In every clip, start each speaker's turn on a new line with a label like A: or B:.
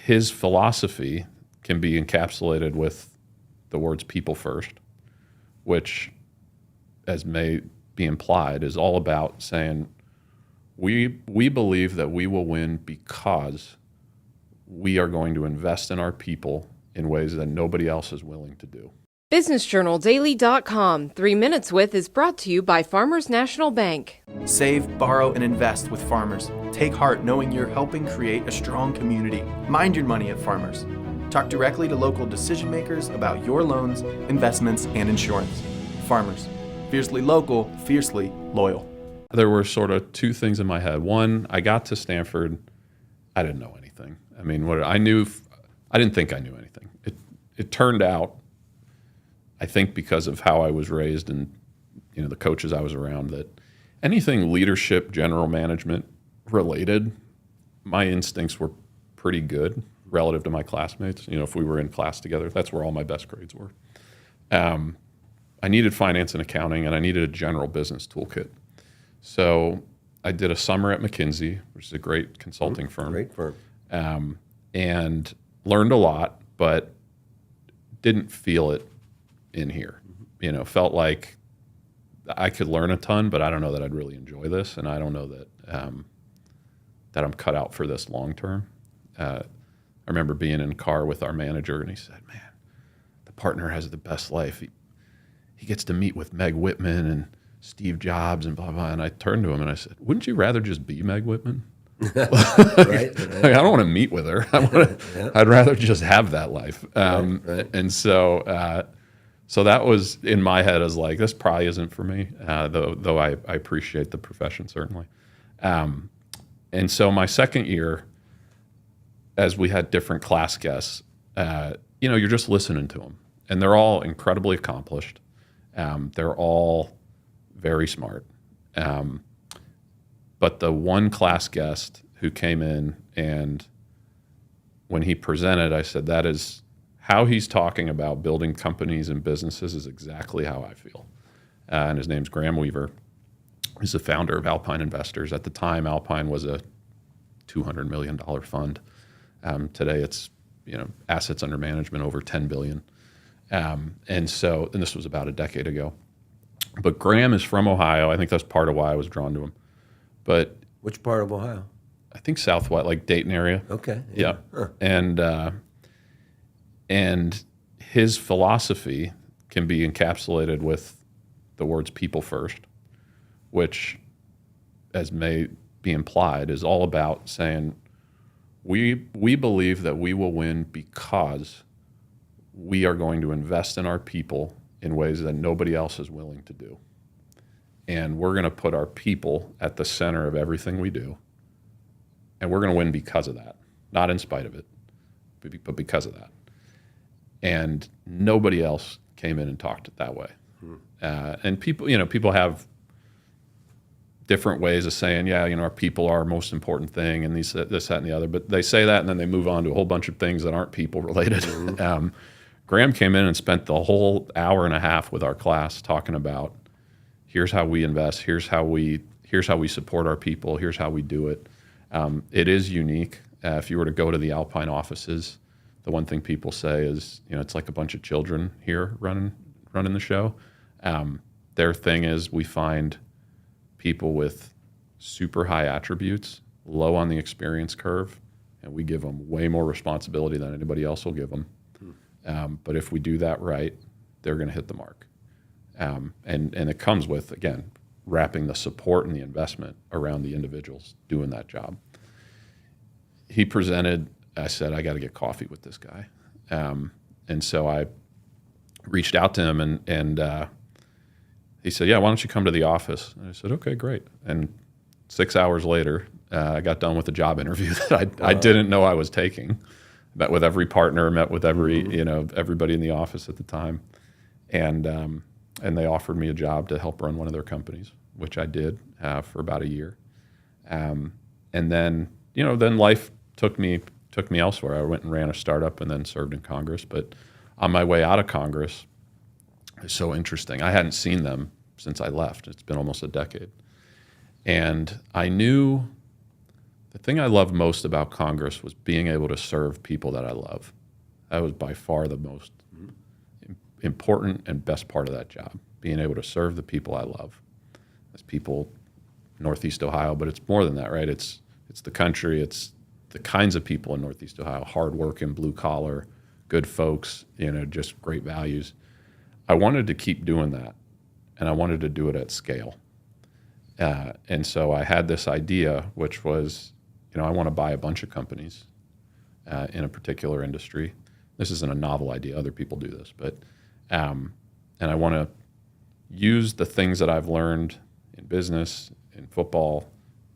A: his philosophy can be encapsulated with the words people first, which, as may be implied, is all about saying we believe that we will win because we are going to invest in our people in ways that nobody else is willing to do.
B: BusinessJournalDaily.com 3 Minutes With is brought to you by Farmers National Bank.
C: Save, borrow, and invest with Farmers. Take heart knowing you're helping create a strong community. Mind your money at Farmers. Talk directly to local decision makers about your loans, investments, and insurance. Farmers. Fiercely local, fiercely loyal.
A: There were sort of two things in my head. One, I got to Stanford, I didn't know anything. I mean, I didn't think I knew anything. It turned out, I think because of how I was raised and the coaches I was around, that anything leadership, general management related, my instincts were pretty good relative to my classmates. If we were in class together, that's where all my best grades were. I needed finance and accounting, and I needed a general business toolkit. So I did a summer at McKinsey, which is a great consulting firm.
D: Great firm.
A: And learned a lot, but didn't feel it in here. Felt like I could learn a ton, but I don't know that I'd really enjoy this, and I don't know that that I'm cut out for this long term. I remember being in a car with our manager, and he said, "Man, the partner has the best life. He gets to meet with Meg Whitman and Steve Jobs and blah, blah." And I turned to him and I said, "Wouldn't you rather just be Meg Whitman?"
D: Right.
A: I don't want to meet with her. I'd rather just have that life.
D: Right.
A: And so that was in my head as like, this probably isn't for me, though I appreciate the profession, certainly. And so my second year, as we had different class guests, you're just listening to them. And they're all incredibly accomplished. They're all very smart. But the one class guest who came in, and when he presented, I said, that is how he's talking about building companies and businesses is exactly how I feel. And his name's Graham Weaver. He's the founder of Alpine Investors. At the time, Alpine was a $200 million fund. Today it's assets under management over $10 billion. And this was about a decade ago. But Graham is from Ohio. I think that's part of why I was drawn to him. But
D: which part of Ohio?
A: I think Southwest, like Dayton area.
D: Okay.
A: Yeah.
D: Huh.
A: And his philosophy can be encapsulated with the words people first, which, as may be implied, is all about saying we believe that we will win because we are going to invest in our people in ways that nobody else is willing to do. And we're going to put our people at the center of everything we do. And we're going to win because of that, not in spite of it, but because of that. And nobody else came in and talked it that way. And people have different ways of saying, our people are our most important thing, and this, that, and the other. But they say that, and then they move on to a whole bunch of things that aren't people related. Graham came in and spent the whole hour and a half with our class talking about, here's how we invest, here's how we support our people, here's how we do it. It is unique. If you were to go to the Alpine offices, the one thing people say is, it's like a bunch of children here running the show. Their thing is, we find people with super high attributes, low on the experience curve, and we give them way more responsibility than anybody else will give them. But if we do that right, they're going to hit the mark. And it comes with, again, wrapping the support and the investment around the individuals doing that job. He presented, I said, I got to get coffee with this guy. And so I reached out to him, and he said, why don't you come to the office? And I said, okay, great. And 6 hours later, I got done with a job interview that I didn't know I was taking. Met with every partner, met with everybody in the office at the time. And they offered me a job to help run one of their companies, which I did for about a year. And then life took me elsewhere. I went and ran a startup and then served in Congress. But on my way out of Congress, it's so interesting. I hadn't seen them since I left. It's been almost a decade. And I knew The thing I love most about Congress was being able to serve people that I love. That was by far the most important and best part of that job, being able to serve the people I love. As people, Northeast Ohio, but it's more than that, right? It's the country, it's the kinds of people in Northeast Ohio, hardworking, blue collar, good folks, just great values. I wanted to keep doing that, and I wanted to do it at scale. And so I had this idea, which was, I want to buy a bunch of companies in a particular industry. This isn't a novel idea. Other people do this. And I want to use the things that I've learned in business, in football,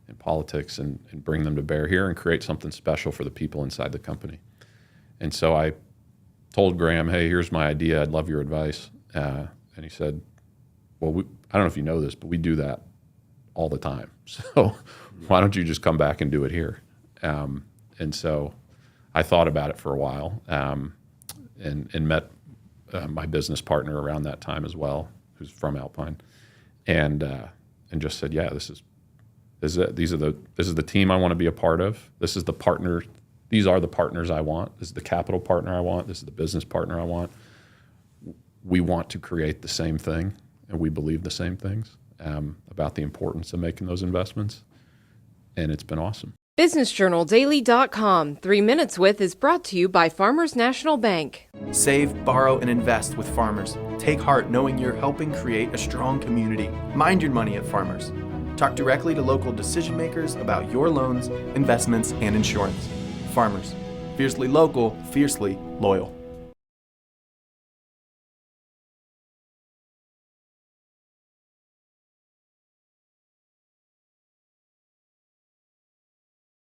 A: in politics, and bring them to bear here and create something special for the people inside the company. And so I told Graham, hey, here's my idea. I'd love your advice. And he said, well, I don't know if you know this, but we do that all the time. So why don't you just come back and do it here? And so I thought about it for a while and met my business partner around that time as well, who's from Alpine, and just said, yeah, this is the team I want to be a part of. This is the partner. These are the partners I want. This is the capital partner I want. This is the business partner I want. We want to create the same thing, and we believe the same things about the importance of making those investments, and it's been awesome.
B: BusinessJournalDaily.com. 3 Minutes With is brought to you by Farmers National Bank.
C: Save, borrow, and invest with Farmers. Take heart knowing you're helping create a strong community. Mind your money at Farmers. Talk directly to local decision makers about your loans, investments, and insurance. Farmers. Fiercely local, fiercely loyal.